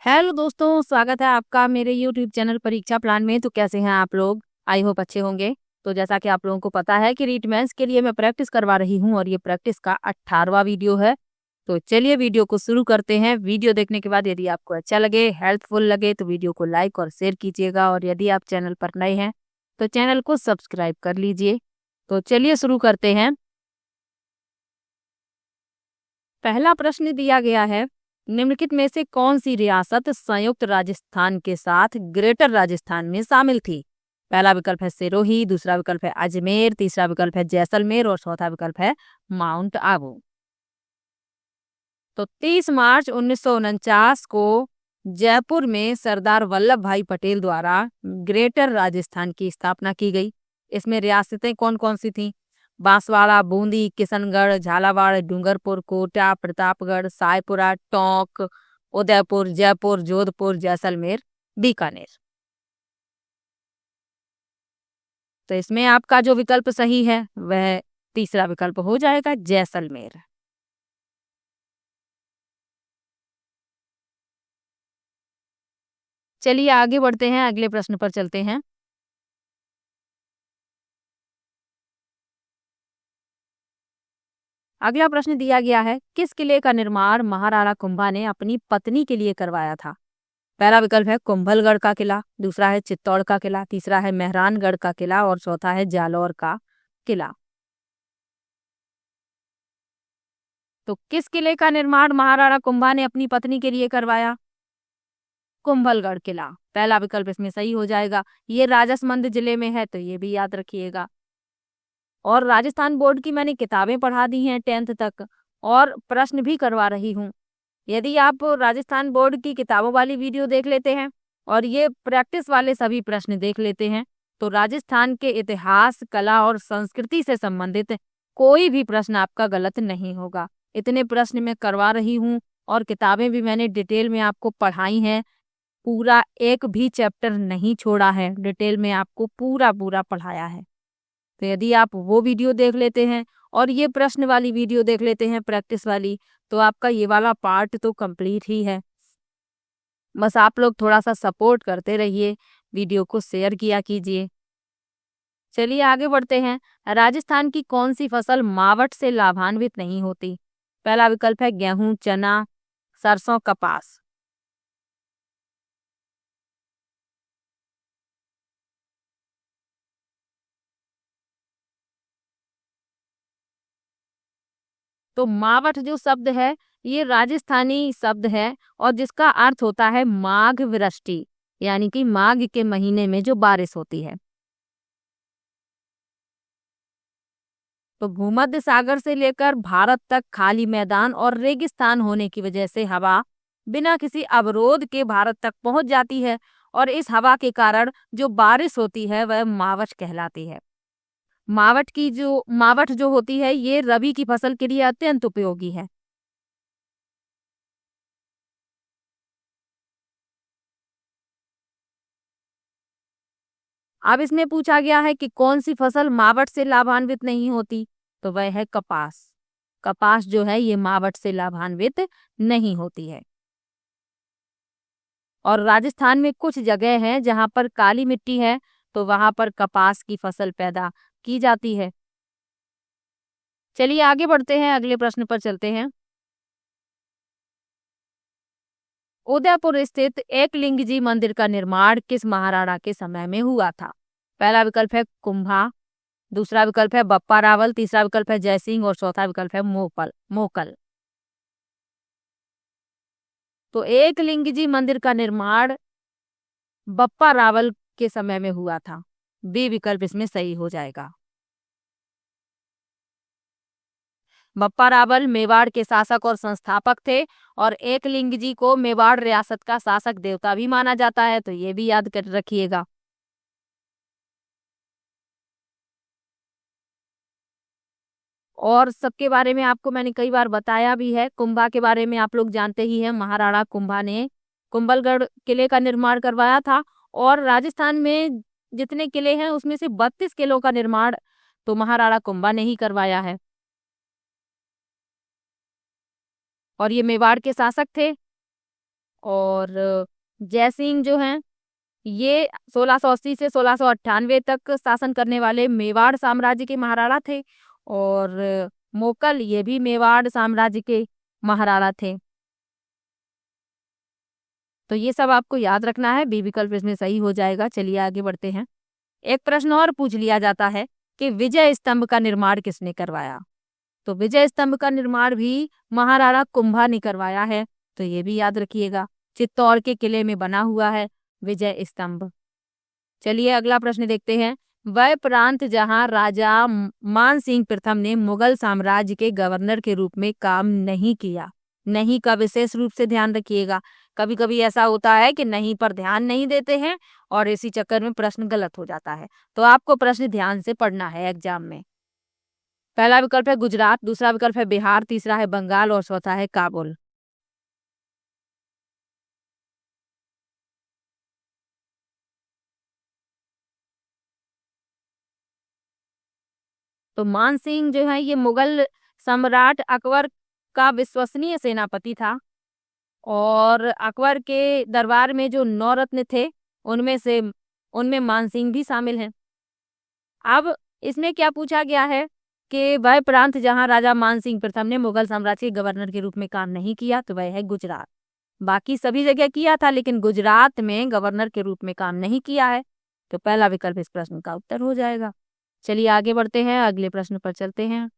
Hello दोस्तों, स्वागत है आपका मेरे यूट्यूब चैनल परीक्षा प्लान में। तो कैसे हैं आप लोग? आई होप अच्छे होंगे। तो जैसा कि आप लोगों को पता है कि रीट मेंस के लिए मैं प्रैक्टिस करवा रही हूं और ये प्रैक्टिस का 18वां वीडियो है। तो चलिए वीडियो को शुरू करते हैं। वीडियो देखने के बाद यदि आपको अच्छा लगे, हेल्पफुल लगे तो वीडियो को लाइक और शेयर कीजिएगा, और यदि आप चैनल पर नए हैं तो चैनल को सब्सक्राइब कर लीजिए। तो चलिए शुरू करते हैं। पहला प्रश्न दिया गया है, निम्नलिखित में से कौन सी रियासत संयुक्त राजस्थान के साथ ग्रेटर राजस्थान में शामिल थी? पहला विकल्प है सिरोही, दूसरा विकल्प है अजमेर, तीसरा विकल्प है जैसलमेर और चौथा विकल्प है माउंट आबू। तो 30 मार्च 1949 को जयपुर में सरदार वल्लभ भाई पटेल द्वारा ग्रेटर राजस्थान की स्थापना की गई। इसमें रियासतें कौन कौन सी थीं? बांसवाड़ा, बूंदी, किशनगढ़, झालावाड़, डूंगरपुर, कोटा, प्रतापगढ़, सायपुरा, टोंक, उदयपुर, जयपुर, जोधपुर, जैसलमेर, बीकानेर। तो इसमें आपका जो विकल्प सही है वह तीसरा विकल्प हो जाएगा, जैसलमेर। चलिए आगे बढ़ते हैं, अगले प्रश्न पर चलते हैं। अगला प्रश्न दिया गया है, किस किले का निर्माण महाराणा कुंभा ने अपनी पत्नी के लिए करवाया था? पहला विकल्प है कुंभलगढ़ का किला, दूसरा है चित्तौड़ का किला, तीसरा है मेहरानगढ़ का किला और चौथा है जालौर का किला। तो किस किले का निर्माण महाराणा कुंभा ने अपनी पत्नी के लिए करवाया? कुंभलगढ़ किला पहला विकल्प इसमें सही हो जाएगा। ये राजसमंद जिले में है, तो ये भी याद रखिएगा। और राजस्थान बोर्ड की मैंने किताबें पढ़ा दी हैं 10th तक, और प्रश्न भी करवा रही हूँ। यदि आप राजस्थान बोर्ड की किताबों वाली वीडियो देख लेते हैं और ये प्रैक्टिस वाले सभी प्रश्न देख लेते हैं, तो राजस्थान के इतिहास, कला और संस्कृति से संबंधित कोई भी प्रश्न आपका गलत नहीं होगा। इतने प्रश्न मैं करवा रही हूँ और किताबें भी मैंने डिटेल में आपको पढ़ाई हैं। पूरा एक भी चैप्टर नहीं छोड़ा है, डिटेल में आपको पूरा पूरा पढ़ाया है। तो यदि आप वो वीडियो देख लेते हैं और ये प्रश्न वाली वीडियो देख लेते हैं प्रैक्टिस वाली, तो आपका ये वाला पार्ट तो कंप्लीट ही है। बस आप लोग थोड़ा सा सपोर्ट करते रहिए, वीडियो को शेयर किया कीजिए। चलिए आगे बढ़ते हैं। राजस्थान की कौन सी फसल मावठ से लाभान्वित नहीं होती? पहला विकल्प है गेहूं, चना, सरसों, कपास। तो मावठ जो शब्द है ये राजस्थानी शब्द है और जिसका अर्थ होता है माघ वृष्टि, यानी कि माघ के महीने में जो बारिश होती है। तो भूमध्य सागर से लेकर भारत तक खाली मैदान और रेगिस्तान होने की वजह से हवा बिना किसी अवरोध के भारत तक पहुंच जाती है, और इस हवा के कारण जो बारिश होती है वह मावठ कहलाती है। मावठ जो होती है ये रबी की फसल के लिए अत्यंत उपयोगी है। अब इसमें पूछा गया है कि कौन सी फसल मावठ से लाभान्वित नहीं होती, तो वह है कपास। कपास जो है ये मावठ से लाभान्वित नहीं होती है। और राजस्थान में कुछ जगह है जहां पर काली मिट्टी है, तो वहां पर कपास की फसल पैदा की जाती है। चलिए आगे बढ़ते हैं, अगले प्रश्न पर चलते हैं। उदयपुर स्थित एकलिंग जी मंदिर का निर्माण किस महाराणा के समय में हुआ था? पहला विकल्प है कुंभा, दूसरा विकल्प है बप्पा रावल, तीसरा विकल्प है जयसिंह और चौथा विकल्प है मोकल। तो एकलिंग जी मंदिर का निर्माण बप्पा रावल के समय में हुआ था। बी विकल्प इसमें सही हो जाएगा। बप्पा रावल मेवाड़ के शासक और संस्थापक थे, और एकलिंग जी को मेवाड़ रियासत का शासक देवता भी माना जाता है, तो ये भी याद कर रखिएगा। और सबके बारे में आपको मैंने कई बार बताया भी है। कुंभा के बारे में आप लोग जानते ही हैं, महाराणा कुंभा ने कुंभलगढ़ किले का निर्माण करवाया था। और राजस्थान में जितने किले हैं उसमें से 32 किलों का निर्माण तो महाराणा कुंभा ने ही करवाया है। और ये मेवाड़ के शासक थे। और जयसिंह जो हैं ये 1680 से 1698 तक शासन करने वाले मेवाड़ साम्राज्य के महाराणा थे। और मोकल ये भी मेवाड़ साम्राज्य के महाराणा थे। तो ये सब आपको याद रखना है, बी विकल्प इसमें सही हो जाएगा। चलिए आगे बढ़ते हैं। एक प्रश्न और पूछ लिया जाता है कि विजय स्तंभ का निर्माण किसने करवाया। तो विजय स्तंभ का निर्माण भी महाराणा कुंभा ने करवाया है, तो ये भी याद रखिएगा। चित्तौड़ के किले में बना हुआ है विजय स्तंभ। चलिए अगला प्रश्न देखते हैं। वह प्रांत जहां राजा मान सिंह प्रथम ने मुगल साम्राज्य के गवर्नर के रूप में काम नहीं किया। नहीं का विशेष रूप से ध्यान रखिएगा। कभी कभी ऐसा होता है कि नहीं पर ध्यान नहीं देते हैं और इसी चक्कर में प्रश्न गलत हो जाता है। तो आपको प्रश्न ध्यान से पढ़ना है एग्जाम में। पहला विकल्प है गुजरात, दूसरा विकल्प है बिहार, तीसरा है बंगाल और चौथा है काबुल। तो मान सिंह जो है ये मुगल सम्राट अकबर का विश्वसनीय सेनापति था। और अकबर के दरबार में जो 9 रत्न थे उनमें मान सिंह भी शामिल हैं। अब इसमें क्या पूछा गया है कि वह प्रांत जहां राजा मान सिंह प्रथम ने मुगल साम्राज्य के गवर्नर के रूप में काम नहीं किया, तो वह है गुजरात। बाकी सभी जगह किया था लेकिन गुजरात में गवर्नर के रूप में काम नहीं किया है। तो पहला विकल्प इस प्रश्न का उत्तर हो जाएगा। चलिए आगे बढ़ते हैं, अगले प्रश्न पर चलते हैं।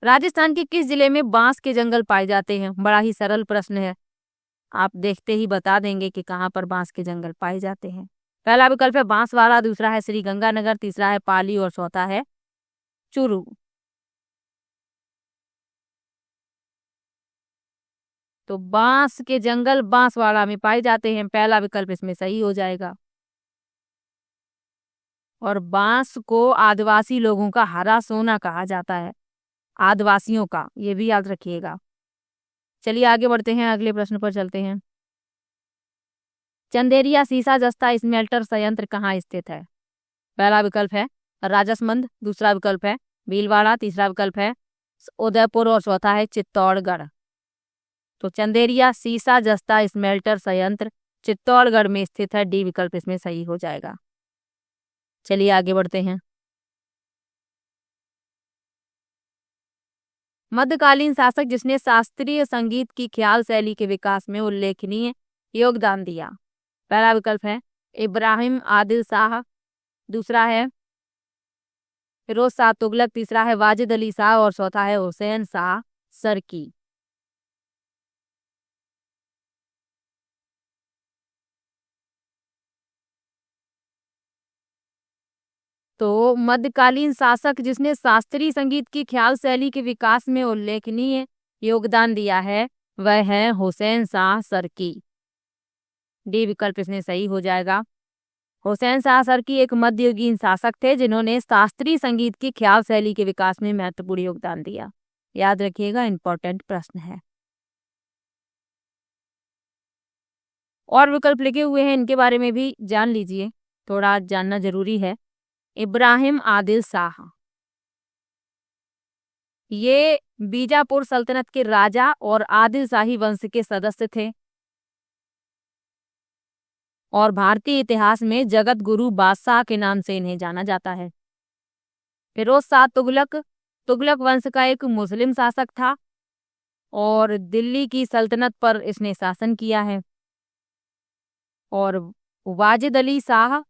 राजस्थान के किस जिले में बांस के जंगल पाए जाते हैं। बड़ा ही सरल प्रश्न है, आप देखते ही बता देंगे कि कहाँ पर बांस के जंगल पाए जाते हैं। पहला विकल्प है बांसवाड़ा, दूसरा है श्री गंगानगर, तीसरा है पाली और चौथा है चूरू। तो बांस के जंगल बांसवाड़ा में पाए जाते हैं, पहला विकल्प इसमें सही हो जाएगा। और बांस को आदिवासी लोगों का हरा सोना कहा जाता है, आदिवासियों का, ये भी याद रखिएगा। चलिए आगे बढ़ते हैं, अगले प्रश्न पर चलते हैं। चंदेरिया सीसा जस्ता स्मेल्टर संयंत्र कहाँ स्थित है। पहला विकल्प है राजसमंद, दूसरा विकल्प है भीलवाड़ा, तीसरा विकल्प है उदयपुर और चौथा है चित्तौड़गढ़। तो चंदेरिया सीसा जस्ता स्मेल्टर संयंत्र चित्तौड़गढ़ में स्थित है, डी विकल्प इसमें सही हो जाएगा। चलिए आगे बढ़ते हैं। मध्यकालीन शासक जिसने शास्त्रीय संगीत की ख्याल शैली के विकास में उल्लेखनीय योगदान दिया। पहला विकल्प है इब्राहिम आदिल शाह, दूसरा है फिरोज शाह तुगलक, तीसरा है वाजिद अली शाह और चौथा है हुसैन शाह सरकी। तो मध्यकालीन शासक जिसने शास्त्रीय संगीत की ख्याल शैली के विकास में उल्लेखनीय योगदान दिया है वह है हुसैन शाह सरकी, डी विकल्प इसमें सही हो जाएगा। हुसैन शाह सरकी एक मध्ययुगीन शासक थे जिन्होंने शास्त्रीय संगीत की ख्याल शैली के विकास में महत्वपूर्ण योगदान दिया। याद रखिएगा, इंपॉर्टेंट प्रश्न है। और विकल्प लिखे हुए हैं, इनके बारे में भी जान लीजिए, थोड़ा जानना जरूरी है। इब्राहिम आदिल शाह ये बीजापुर सल्तनत के राजा और आदिल शाही वंश के सदस्य थे और भारतीय इतिहास में जगत गुरु बादशाह के नाम से इन्हें जाना जाता है। फिरोज शाह तुगलक तुगलक वंश का एक मुस्लिम शासक था और दिल्ली की सल्तनत पर इसने शासन किया है। और वाजिद अली शाह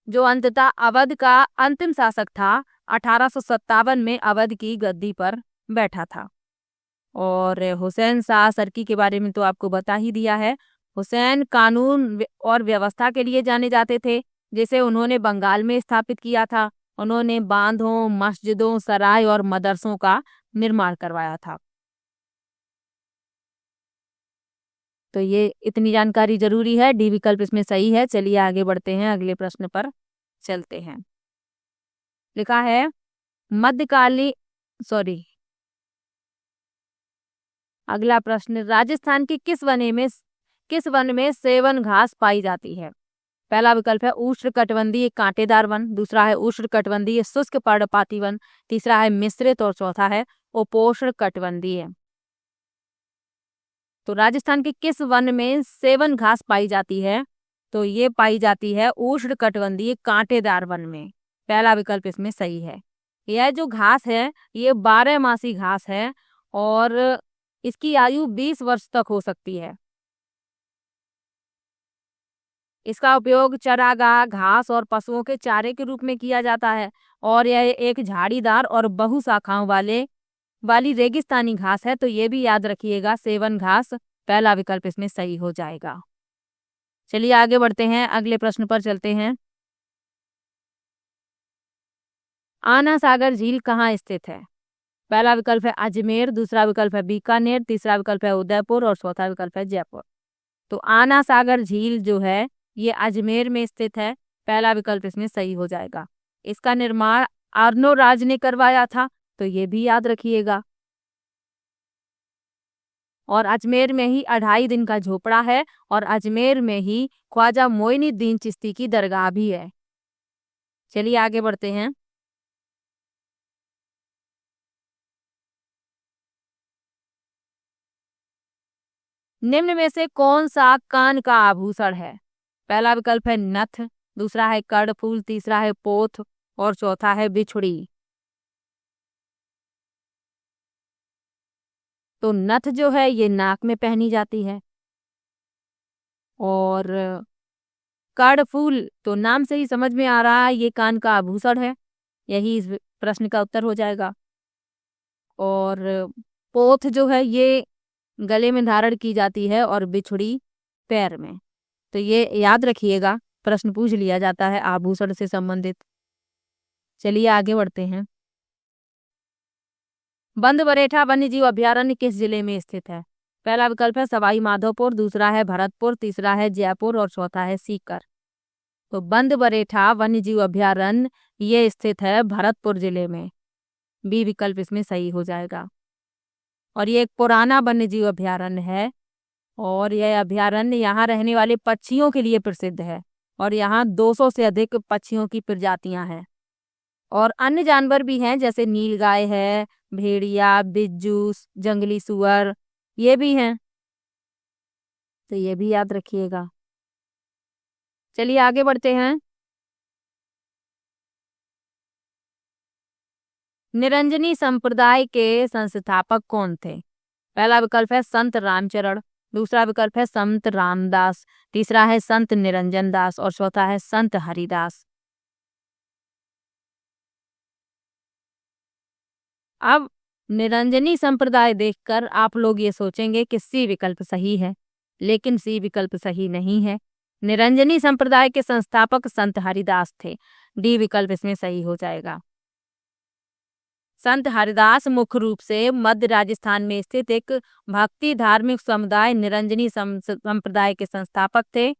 जो अंततः अवध का अंतिम शासक था, 1857 में अवध की गद्दी पर बैठा था। और हुसैन शाह सरकी के बारे में तो आपको बता ही दिया है। हुसैन कानून और व्यवस्था के लिए जाने जाते थे, जिसे उन्होंने बंगाल में स्थापित किया था। उन्होंने बांधों, मस्जिदों, सराय और मदरसों का निर्माण करवाया था। तो ये इतनी जानकारी जरूरी है, डी विकल्प इसमें सही है। चलिए आगे बढ़ते हैं, अगले प्रश्न पर चलते हैं। लिखा है मध्यकालीन सॉरी अगला प्रश्न, राजस्थान के किस वन में सेवन घास पाई जाती है। पहला विकल्प है उष्णकटिबंधीय कांटेदार वन, दूसरा है उष्णकटिबंधीय शुष्क पर्णपाती वन, तीसरा है मिश्रित और चौथा है उपोष्णकटिबंधीय। तो राजस्थान के किस वन में सेवन घास पाई जाती है? तो ये पाई जाती है उष्णकटिबंधीय कांटेदार वन में। पहला विकल्प इसमें सही है। यह जो घास है ये 12 मासी घास है और इसकी आयु 20 वर्ष तक हो सकती है। इसका उपयोग चरागाह, घास और पशुओं के चारे के रूप में किया जाता है और यह एक झाड़ीदार और बहुशाखाओं वाली रेगिस्तानी घास है। तो ये भी याद रखिएगा, सेवन घास। पहला विकल्प इसमें सही हो जाएगा। चलिए आगे बढ़ते हैं, अगले प्रश्न पर चलते हैं। आना सागर झील कहाँ स्थित है? पहला विकल्प है अजमेर, दूसरा विकल्प है बीकानेर, तीसरा विकल्प है उदयपुर और चौथा विकल्प है जयपुर। तो आना सागर झील जो है ये अजमेर में स्थित है। पहला विकल्प इसमें सही हो जाएगा। इसका निर्माण अर्नोराज ने करवाया था, तो ये भी याद रखिएगा। और अजमेर में ही 2.5 दिन का झोपड़ा है और अजमेर में ही ख्वाजा मोइनुद्दीन चिश्ती की दरगाह भी है। चलिए आगे बढ़ते हैं। निम्न में से कौन सा कान का आभूषण है? पहला विकल्प है नथ, दूसरा है कर्णफूल, तीसरा है पोथ और चौथा है बिछुड़ी। तो नथ जो है ये नाक में पहनी जाती है और कर्णफूल तो नाम से ही समझ में आ रहा है ये कान का आभूषण है, यही इस प्रश्न का उत्तर हो जाएगा। और पोथ जो है ये गले में धारण की जाती है और बिछुड़ी पैर में। तो ये याद रखिएगा, प्रश्न पूछ लिया जाता है आभूषण से संबंधित। चलिए आगे बढ़ते हैं। बंदबरेठा वन्यजीव अभयारण्य किस जिले में स्थित है? पहला विकल्प है सवाई माधोपुर, दूसरा है भरतपुर, तीसरा है जयपुर और चौथा है सीकर। तो बंदबरेठा वन्यजीव अभयारण्य ये स्थित है भरतपुर जिले में। बी विकल्प इसमें सही हो जाएगा। और ये एक पुराना वन्यजीव अभयारण्य है और यह अभयारण्य यहाँ रहने वाले पक्षियों के लिए प्रसिद्ध है और यहाँ 200 से अधिक पक्षियों की प्रजातियां हैं और अन्य जानवर भी हैं, जैसे नीलगाय है, भेड़िया, बिज्जू, जंगली सुअर ये भी हैं। तो ये भी याद रखिएगा। चलिए आगे बढ़ते हैं। निरंजनी संप्रदाय के संस्थापक कौन थे? पहला विकल्प है संत रामचरण, दूसरा विकल्प है संत रामदास, तीसरा है संत निरंजन दास और चौथा है संत हरिदास। अब निरंजनी संप्रदाय देखकर आप लोग ये सोचेंगे कि सी विकल्प सही है, लेकिन सी विकल्प सही नहीं है। निरंजनी संप्रदाय के संस्थापक संत हरिदास थे। डी विकल्प इसमें सही हो जाएगा। संत हरिदास मुख्य रूप से मध्य राजस्थान में स्थित एक भक्ति धार्मिक समुदाय निरंजनी संप्रदाय के संस्थापक थे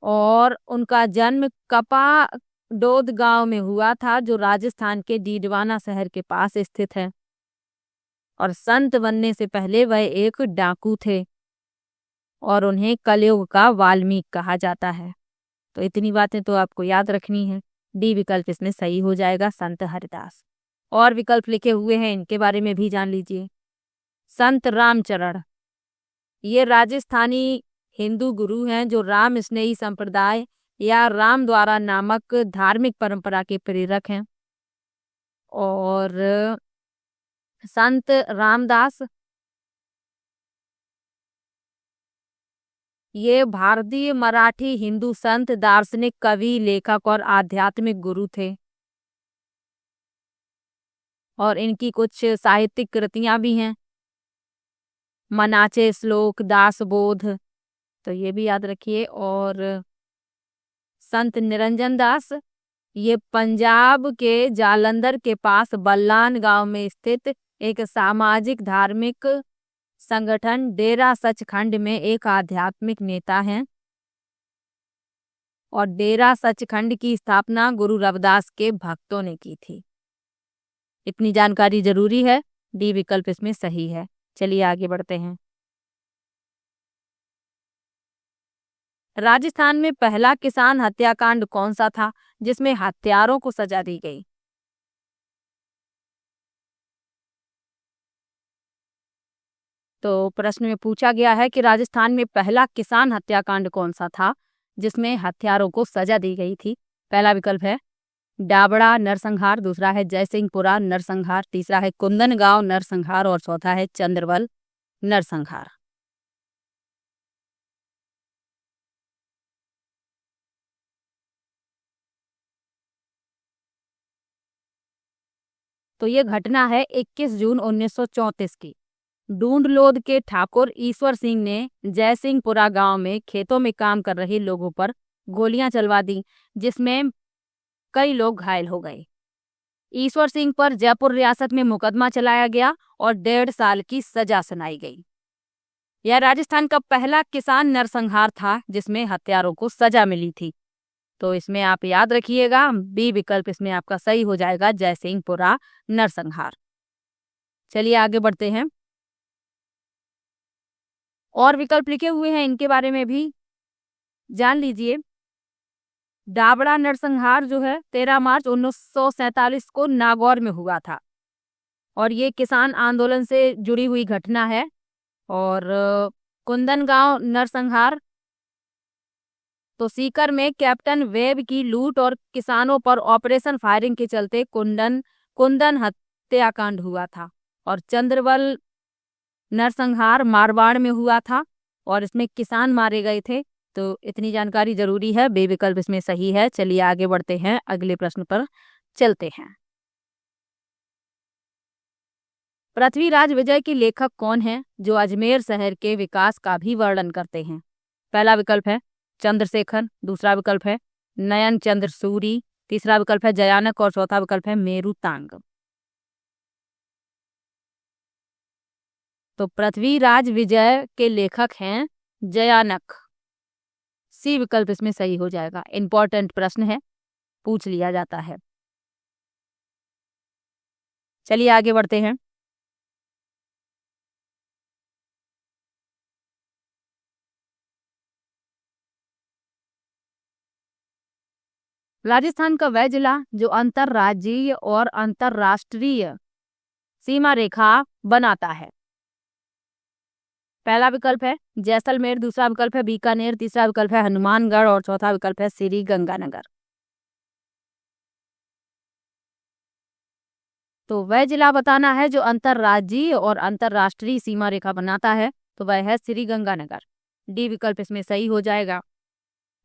और उनका जन्म कपाडोद गांव में हुआ था, जो राजस्थान के डीडवाना शहर के पास स्थित है। और संत बनने से पहले वह एक डाकू थे और उन्हें कलयुग का वाल्मीकि कहा जाता है। तो इतनी बातें तो आपको याद रखनी है। डी विकल्प इसमें सही हो जाएगा, संत हरिदास। और विकल्प लिखे हुए हैं, इनके बारे में भी जान लीजिए। संत रामचरण ये राजस्थानी हिंदू गुरु हैं जो राम स्नेही संप्रदाय या राम द्वारा नामक धार्मिक परंपरा के प्रेरक हैं। और संत रामदास ये भारतीय मराठी हिंदू संत, दार्शनिक, कवि, लेखक और आध्यात्मिक गुरु थे और इनकी कुछ साहित्यिक कृतियां भी हैं, मनाचे श्लोक, दासबोध। तो ये भी याद रखिए। और संत निरंजन दास ये पंजाब के जालंधर के पास बल्लान गांव में स्थित एक सामाजिक धार्मिक संगठन डेरा सचखंड में एक आध्यात्मिक नेता हैं और डेरा सचखंड की स्थापना गुरु रविदास के भक्तों ने की थी। इतनी जानकारी जरूरी है। डी विकल्प इसमें सही है। चलिए आगे बढ़ते हैं। राजस्थान में पहला किसान हत्याकांड कौन सा था जिसमें हत्यारों को सजा दी गई? तो प्रश्न में पूछा गया है कि राजस्थान में पहला किसान हत्याकांड कौन सा था जिसमें हत्यारों को सजा दी गई थी। पहला विकल्प है डाबड़ा नरसंहार, दूसरा है जयसिंहपुरा नरसंहार, तीसरा है कुंदनगांव नरसंहार और चौथा है चंद्रवल नरसंहार। तो ये घटना है 21 जून 1934 की। ढूंढलोद के ठाकुर ईश्वर सिंह ने जयसिंहपुरा गांव में खेतों में काम कर रहे लोगों पर गोलियां चलवा दी, जिसमें कई लोग घायल हो गए। ईश्वर सिंह पर जयपुर रियासत में मुकदमा चलाया गया और 1.5 साल की सजा सुनाई गई। यह राजस्थान का पहला किसान नरसंहार था जिसमें हत्यारों को सजा मिली थी। तो इसमें आप याद रखिएगा, बी विकल्प इसमें आपका सही हो जाएगा, जयसिंहपुरा नरसंहार। चलिए आगे बढ़ते हैं। और विकल्प लिखे हुए हैं, इनके बारे में भी जान लीजिए। डाबड़ा नरसंहार जो है 13 मार्च 1947 को नागौर में हुआ था और ये किसान आंदोलन से जुड़ी हुई घटना है। और कुंदनगांव नरसंहार तो सीकर में कैप्टन वेब की लूट और किसानों पर ऑपरेशन फायरिंग के चलते कुंदन हत्याकांड हुआ था। और चंद्रवल नरसंहार मारवाड़ में हुआ था और इसमें किसान मारे गए थे। तो इतनी जानकारी जरूरी है, बे विकल्प इसमें सही है। चलिए आगे बढ़ते हैं, अगले प्रश्न पर चलते हैं। पृथ्वीराज विजय के लेखक कौन हैं जो अजमेर शहर के विकास का भी वर्णन करते हैं। पहला विकल्प है चंद्रशेखर, दूसरा विकल्प है नयन चंद्र सूरी, तीसरा विकल्प है जयानक और चौथा विकल्प है मेरुतांग। तो पृथ्वीराज विजय के लेखक हैं जयानक। सी विकल्प इसमें सही हो जाएगा। इंपॉर्टेंट प्रश्न है, पूछ लिया जाता है। चलिए आगे बढ़ते हैं। राजस्थान का वह जिला जो अंतर्राज्यीय और अंतर्राष्ट्रीय सीमा रेखा बनाता है। पहला विकल्प है जैसलमेर, दूसरा विकल्प है बीकानेर, तीसरा विकल्प है हनुमानगढ़ और चौथा विकल्प है श्री गंगानगर। तो वह जिला बताना है जो अंतर्राज्यीय और अंतर्राष्ट्रीय सीमा रेखा बनाता है, तो वह है श्री गंगानगर। डी विकल्प इसमें सही हो जाएगा।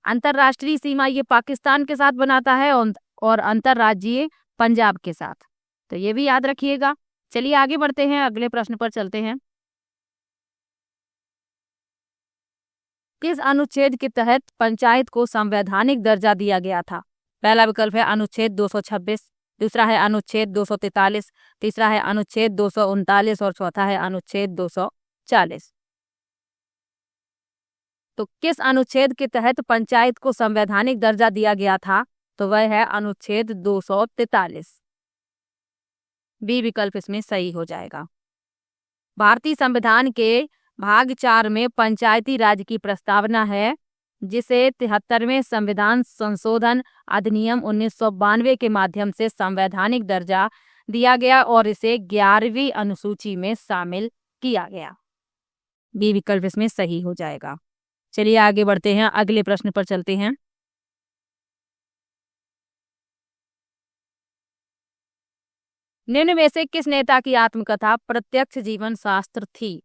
अंतर्राष्ट्रीय सीमा ये पाकिस्तान के साथ बनाता है और अंतर्राज्यीय पंजाब के साथ, तो ये भी याद रखिएगा। चलिए आगे बढ़ते हैं, अगले प्रश्न पर चलते हैं। किस अनुच्छेद के तहत पंचायत को संवैधानिक दर्जा दिया गया था। पहला विकल्प है अनुच्छेद 226, दूसरा है अनुच्छेद 243, तीसरा है अनुच्छेद 239 और चौथा है अनुच्छेद 240। तो किस अनुच्छेद के तहत पंचायत को संवैधानिक दर्जा दिया गया था, तो वह है अनुच्छेद 243। बी विकल्प इसमें सही हो जाएगा। भारतीय संविधान के भाग 4 में पंचायती राज की प्रस्तावना है, जिसे 73वें संविधान संशोधन अधिनियम 1992 के माध्यम से संवैधानिक दर्जा दिया गया और इसे 11वीं अनुसूची में शामिल किया गया। बी विकल्प इसमें सही हो जाएगा। चलिए आगे बढ़ते हैं, अगले प्रश्न पर चलते हैं। निम्न में से किस नेता की आत्मकथा प्रत्यक्ष जीवन शास्त्र थी।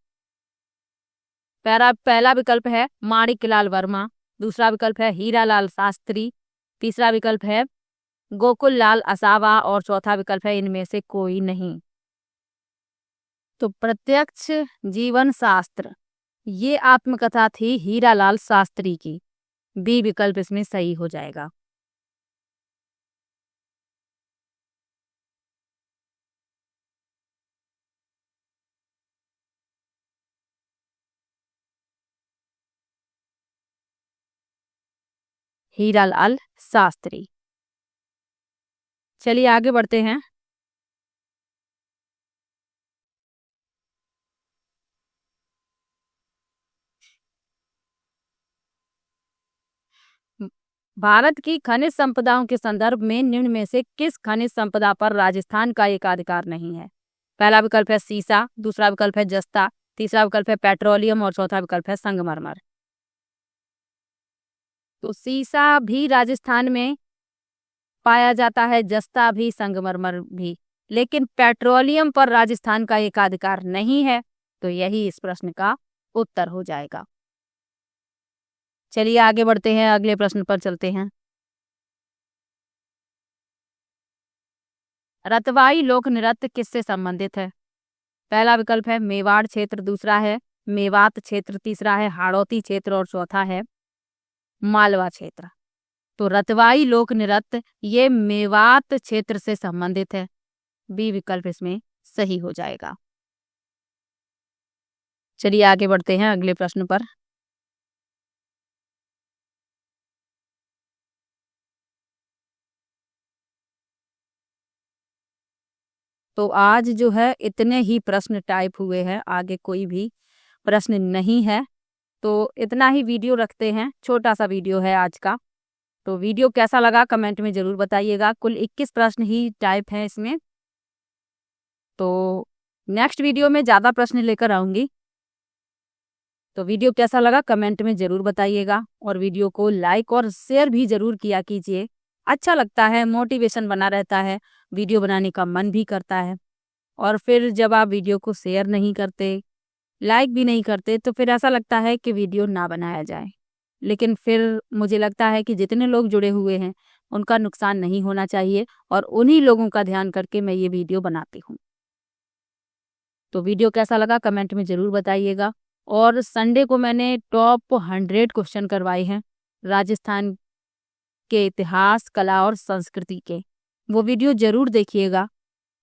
पहला विकल्प है माणिकलाल वर्मा, दूसरा विकल्प है हीरालाल शास्त्री, तीसरा विकल्प है गोकुल लाल असावा और चौथा विकल्प है इनमें से कोई नहीं। तो प्रत्यक्ष जीवन शास्त्र ये आत्मकथा थी हीरालाल शास्त्री की। बी विकल्प इसमें सही हो जाएगा। हीरालाल शास्त्री। चलिए आगे बढ़ते हैं। भारत की खनिज संपदाओं के संदर्भ में निम्न में से किस खनिज संपदा पर राजस्थान का एकाधिकार नहीं है। पहला विकल्प है सीसा, दूसरा विकल्प है जस्ता, तीसरा विकल्प है पेट्रोलियम और चौथा विकल्प है संगमरमर। तो सीसा भी राजस्थान में पाया जाता है, जस्ता भी, संगमरमर भी, लेकिन पेट्रोलियम पर राजस्थान का एकाधिकार नहीं है। तो यही इस प्रश्न का उत्तर हो जाएगा। चलिए आगे बढ़ते हैं, अगले प्रश्न पर चलते हैं। रतवाई लोक नृत्य किससे संबंधित है? पहला विकल्प है मेवाड़ क्षेत्र, दूसरा है मेवात क्षेत्र, तीसरा है हाड़ौती क्षेत्र और चौथा है मालवा क्षेत्र। तो रतवाई लोक नृत्य ये मेवात क्षेत्र से संबंधित है। बी विकल्प इसमें सही हो जाएगा। चलिए आगे बढ़ते हैं अगले प्रश्न पर। तो आज जो है इतने ही प्रश्न टाइप हुए हैं, आगे कोई भी प्रश्न नहीं है। तो इतना ही वीडियो रखते हैं, छोटा सा वीडियो है आज का। तो वीडियो कैसा लगा कमेंट में जरूर बताइएगा। कुल 21 प्रश्न ही टाइप हैं इसमें। तो नेक्स्ट वीडियो में ज़्यादा प्रश्न लेकर आऊँगी। तो वीडियो कैसा लगा कमेंट में ज़रूर बताइएगा और वीडियो को लाइक और शेयर भी ज़रूर किया कीजिए। अच्छा लगता है, मोटिवेशन बना रहता है, वीडियो बनाने का मन भी करता है। और फिर जब आप वीडियो को शेयर नहीं करते, लाइक भी नहीं करते, तो फिर ऐसा लगता है कि वीडियो ना बनाया जाए। लेकिन फिर मुझे लगता है कि जितने लोग जुड़े हुए हैं उनका नुकसान नहीं होना चाहिए और उन्हीं लोगों का ध्यान करके मैं ये वीडियो बनाती हूँ। तो वीडियो कैसा लगा कमेंट में ज़रूर बताइएगा। और संडे को मैंने टॉप 100 क्वेश्चन करवाए हैं राजस्थान के इतिहास, कला और संस्कृति के। वो वीडियो ज़रूर देखिएगा,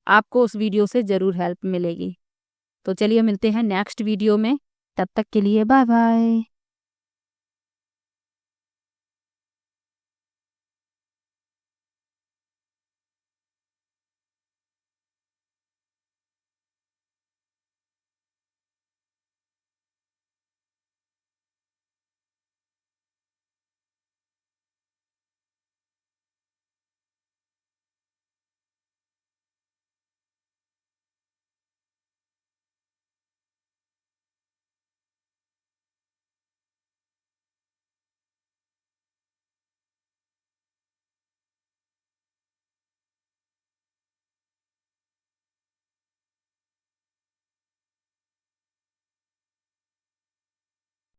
आपको उस वीडियो से ज़रूर हेल्प मिलेगी। तो चलिए मिलते हैं नेक्स्ट वीडियो में, तब तक के लिए बाय बाय।